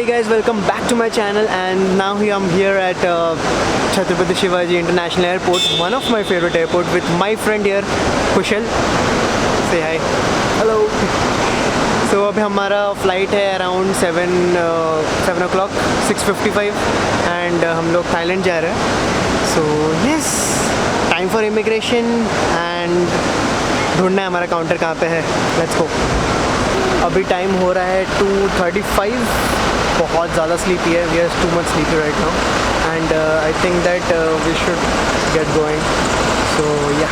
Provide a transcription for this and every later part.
Hey guys, welcome back to my channel, and now I'm here at Chhatrapati Shivaji International Airport, one of my favorite airport, with my friend here, Kushal. Say hi. Hello. So अभी हमारा flight है around 7 o'clock, 6:55, and हम लोग Thailand जा रहे हैं. So yes, time for immigration and ढूंढना है हमारा काउंटर कहाँ पे है. Let's go. अभी टाइम हो रहा है 2:35. बहुत ज़्यादा स्लीपी है. We are too much sleepy right now, and I think that we should get going. So yeah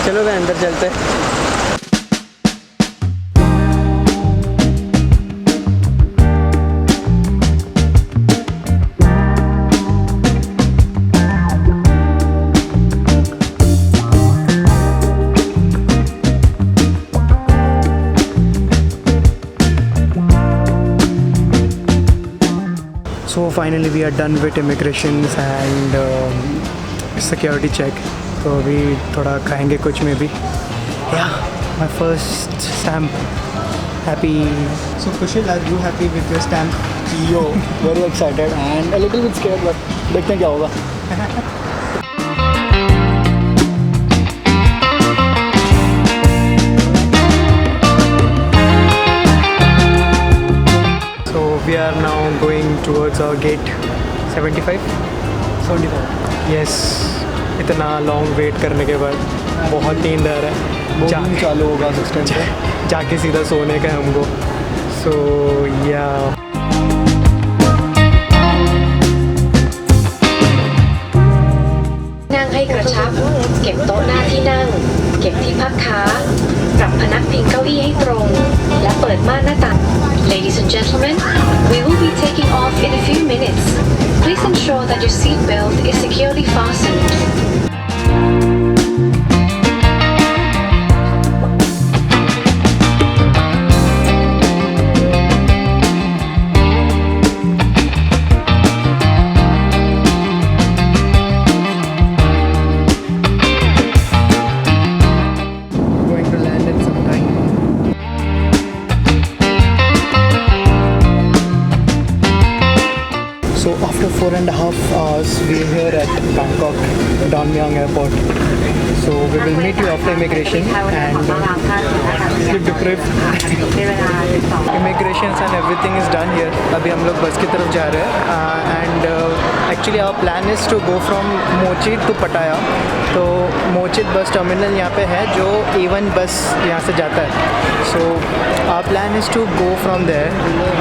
चलो मैं अंदर चलते हैं. So finally we are done with immigrations and security check. तो अभी थोड़ा खाएंगे कुछ में भी. Yeah, my first stamp. Happy. So Kushal, are you happy with your stamp? Yo, very excited and a little bit scared, but देखते हैं क्या होगा. We are now going towards our gate 75. Yes. इतना लॉन्ग वेट करने के बाद बहुत नींद आ रहा है. चालू होगा सिस्टम पे. जाके सीधा सोने का है हमको. So yeah.นั่งให้กระชับเก็บโต๊ะหน้าที่นั่งเก็บที่พักขาปรับพนักพิงเก้าอี้ให้ตรงและเปิดม่านหน้าต่าง Ladies and gentlemen, we will be taking off in a few minutes. Please ensure that your seat belt is securely fastened. So after 4.5 hours, we're here at Bangkok, Don Mueang Airport. So we will meet you after immigration and sleep deprived. Immigrations and everything is done here. अभी हम लोग बस की तरफ जा रहे हैं and actually our plan is to go from Mochit to Pattaya. तो Mochit bus terminal यहाँ पे है जो A1 बस यहाँ से जाता है. So our plan is to go from there.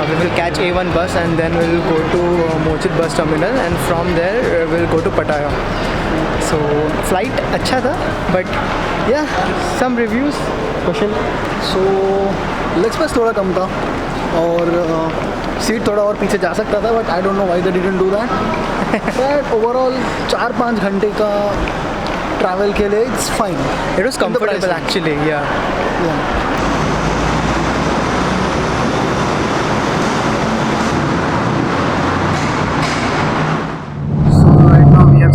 We will catch A1 bus and then we will go to Mochit bus terminal, and from there we will go to Pattaya. So flight अच्छा था, but yeah, some reviews. Kushal. So leg space थोड़ा कम था और seat थोड़ा और पीछे जा सकता था, but I don't know why they didn't do that. But overall 4-5 घंटे का ट्रैवल के लिए it's fine. It was comfortable actually. Yeah.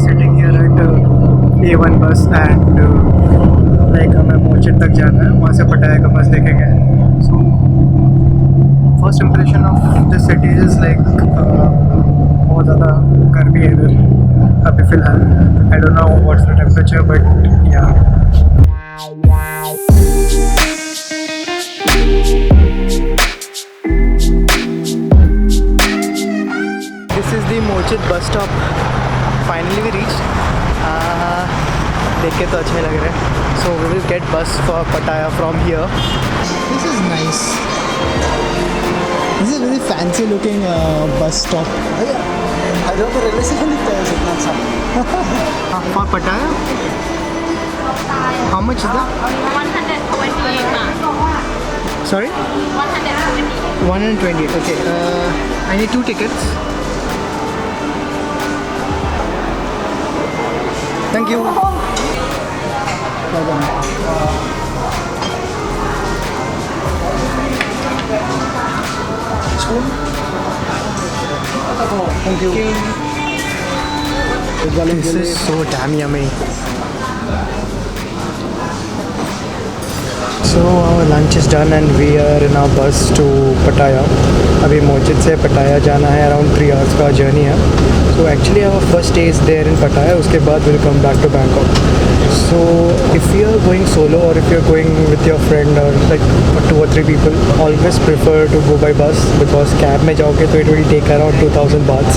Sitting here at A1 bus and like हमें मोचित तक जाना है, वहाँ से पटाया का बस देखेंगे. So first impression of this city is like बहुत ज़्यादा गर्मी है इधर अभी फ़िलहाल. I don't know what's the temperature, but yeah. This is the Mochit bus stop. Finally we reached. देख के तो अच्छे लग रहे हैं. So we will get bus for Pattaya from here. This is nice. This is a very fancy looking bus stop. Adobe railway station दिखता है इतना अच्छा. For Pattaya? How much is that? 120. Sorry? 120. 120. Okay. I need 2 tickets. Thank you. Spoon? Thank you. This is so damn yummy. So our lunch is done and we are in our bus to Pattaya. अभी मोचित से पटाया जाना है, around 3 hours का journey है. So actually our first stay is there in Pattaya. उसके बाद we'll come back to Bangkok. So if you are going solo or if you are going with your friend or like 2 or 3 people, always prefer to go by bus because cab में जाओगे तो it will take around 2000 bahts.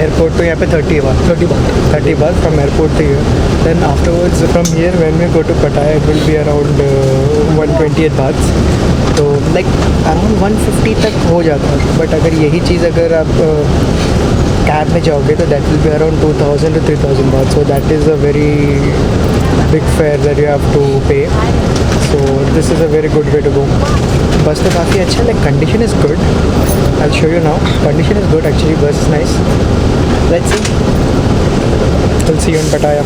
Airport तो यहाँ पे 30 baht from airport to here. Then afterwards from here when we go to Pattaya it will be around 128 bahts. तो like around 150 तक हो जाता है. बट अगर यही चीज़ अगर आप कैब में जाओगे तो that will be around 2000 to 3000 baht. So that is a very big fare that you have to pay. So this is a very good way to go. बस तो काफ़ी अच्छा, like condition is good. I'll show you now. Condition is good actually. Bus is nice. Let's see. We'll see you in Pattaya.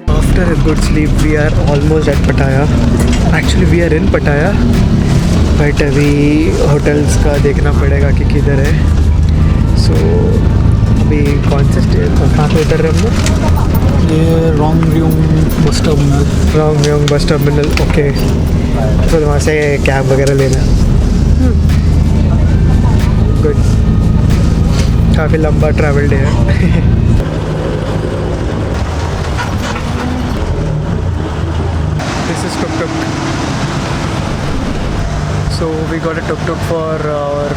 After a good sleep, we are almost at Pattaya. Actually, we are in Pattaya, but अभी hotels का देखना पड़ेगा कि किधर है. So अभी कौन से स्टे कहाँ पे उतर रहे हम लोग? ये रोंगम्यूंग bus terminal. रोंगम्यूंग bus terminal. Okay, तो वहाँ से कैब वगैरह लेना. गुड. काफ़ी लंबा ट्रैवल डे है. Tuk-tuk. So we got a tuk-tuk for our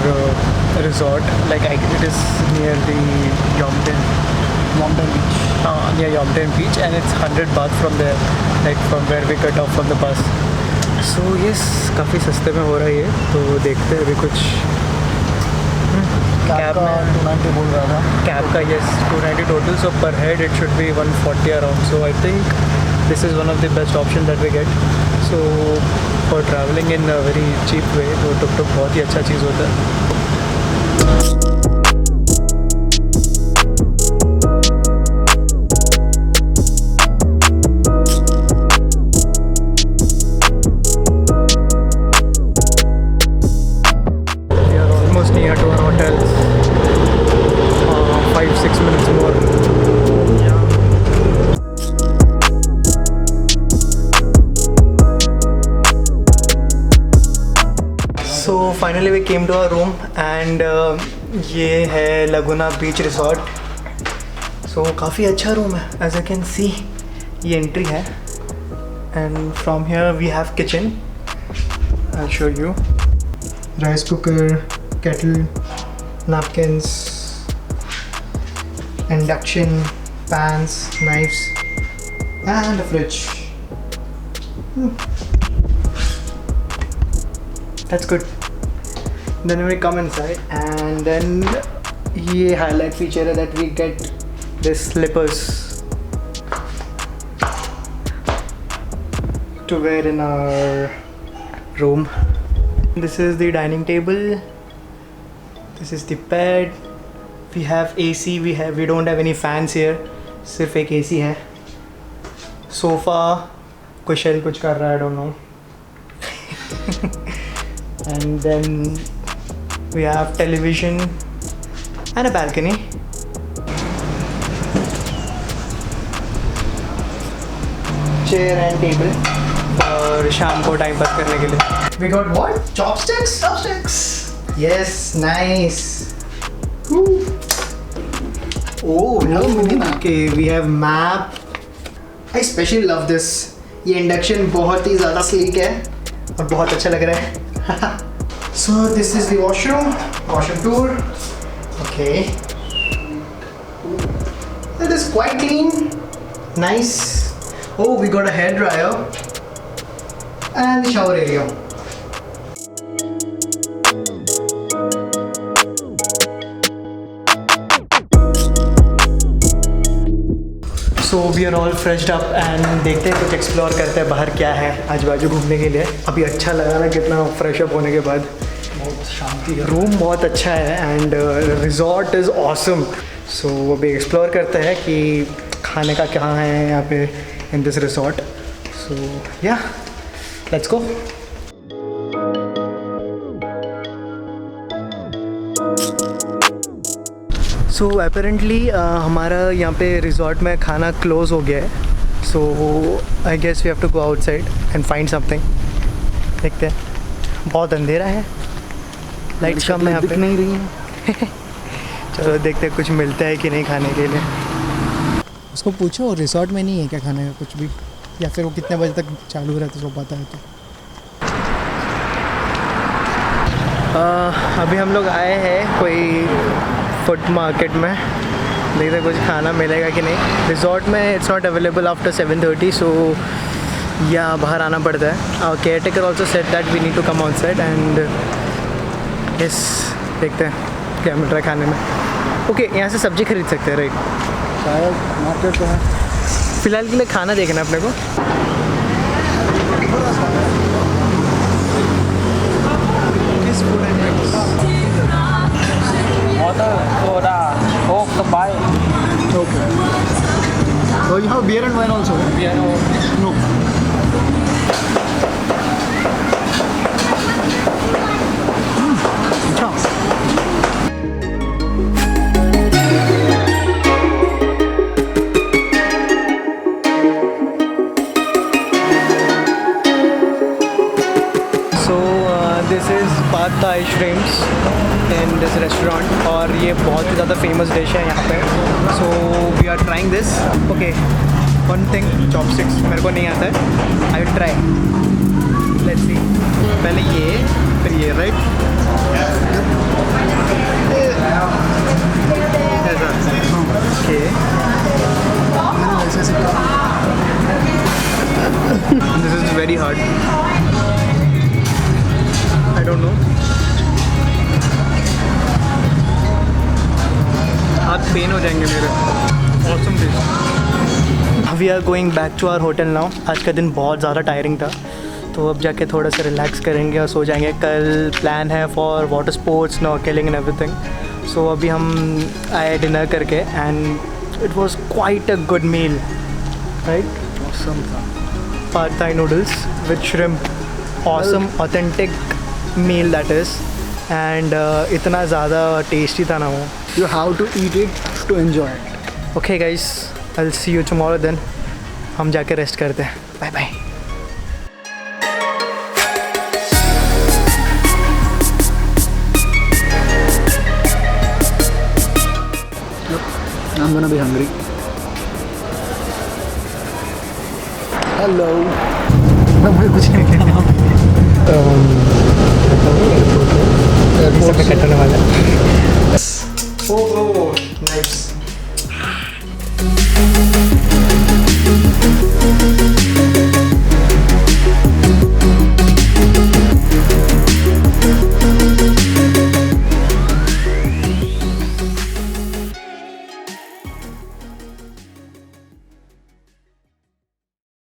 resort. Like it is near the Yomten beach. Near Yomten beach, and it's 100 baht from there, like from where we got off from the bus. So yes, काफ़ी सस्ते में हो रहा है ये. तो देखते हैं अभी कुछ. कैब का 290 बोल रहा था. Cab का yes 290 total. So per head it should be 140 around. So I think this is one of the best options that we get. So for traveling in a very cheap way, तो tuk-tuk बहुत ही अच्छा चीज़ होता है. We are almost near to our hotels. 5-6 minutes more. So finally we came to our room and ये है लगुना बीच resort. So काफ़ी अच्छा room है, as you can see. ये एंट्री है and from here we have kitchen. I'll show you. Rice cooker, kettle, napkins, induction, pans, knives and a fridge. That's good. Then we come inside and then ये highlight feature है that we get this slippers to wear in our room. This is the dining table. This is the bed. We have AC. We don't have any fans here. सिर्फ एक AC है. Sofa. कुशल कुछ कर रहा है, I don't know. And then we have television and a balcony. Chair and table और शाम को टाइम पास करने के लिए. We got what? Chopsticks? Yes, nice. Oh, okay. We have map. I especially love this. ये induction बहुत ही ज़्यादा sleek है और बहुत अच्छा लग रहा है. So this is the washroom tour. Okay, it is quite clean, nice. Oh, we got a hair dryer. and the shower area. So we are all freshed up and देखते हैं कुछ एक्सप्लोर करते हैं बाहर क्या है आजू बाजू घूमने के लिए. अभी अच्छा लगा ना कितना फ्रेश अप होने के बाद. बहुत शांति है. रूम बहुत अच्छा है एंड रिजॉर्ट इज़ ऑसम. सो अभी एक्सप्लोर करते हैं कि खाने का क्या है यहाँ पे इन दिस रिजॉर्ट. सो या लेट्स गो. सो अपेरेंटली हमारा यहाँ पे रिजॉर्ट में खाना क्लोज़ हो गया है. So I guess we have to go outside and find something. देखते हैं. बहुत अंधेरा है, लाइट्स कम है यहाँ पे. नहीं रही है. चलो देखते हैं कुछ मिलता है कि नहीं खाने के लिए. उसको पूछो रिजॉर्ट में नहीं है क्या खाने का कुछ भी, या फिर वो कितने बजे तक चालू रहता है उसको पता है तो. अभी हम लोग आए हैं कोई फूड मार्केट में. देखते हैं कुछ खाना मिलेगा कि नहीं. रिजॉर्ट में it's not available after 7:30. So या बाहर आना पड़ता है. Our caretaker also said that we need to come outside and yes देखते हैं क्या मिल रहा है खाने में. ओके यहाँ से सब्जी खरीद सकते हैं राइट. शायद मार्केट तो है. फ़िलहाल के लिए खाना देखना अपने को. किस फूड है Water, soda, Coke, Sprite. Okay. So you have beer and wine also? Beer, No. अच्छा. This is Pattaya shrimps in this restaurant और ये बहुत ही ज़्यादा फेमस डिश है यहाँ पे. So we are trying this. Okay one thing, chopsticks मेरे को नहीं आता है. I will try. Let's see. पहले ये फिर ये right. Okay this is very hard. I don't know. हाथ पेन हो जाएंगे मेरे. Awesome dish. We are going back to our hotel now. आज का दिन बहुत ज़्यादा टायरिंग था तो अब जाके थोड़ा सा रिलैक्स करेंगे और सो जाएंगे. कल प्लान है for water sports, snorkelling and everything. So अभी हम आए डिनर करके and it was quite a good meal right. Awesome. Pad Thai noodles with shrimp. Awesome, authentic meal that is. And इतना ज़्यादा टेस्टी था ना वो. You have to eat it to enjoy it. Okay guys, I'll see you tomorrow then. हम जाके rest करते हैं. Bye bye. I'm gonna be hungry. Hello. मुझे कुछ नहीं पता. एयरपोर्ट में कटने वाला है.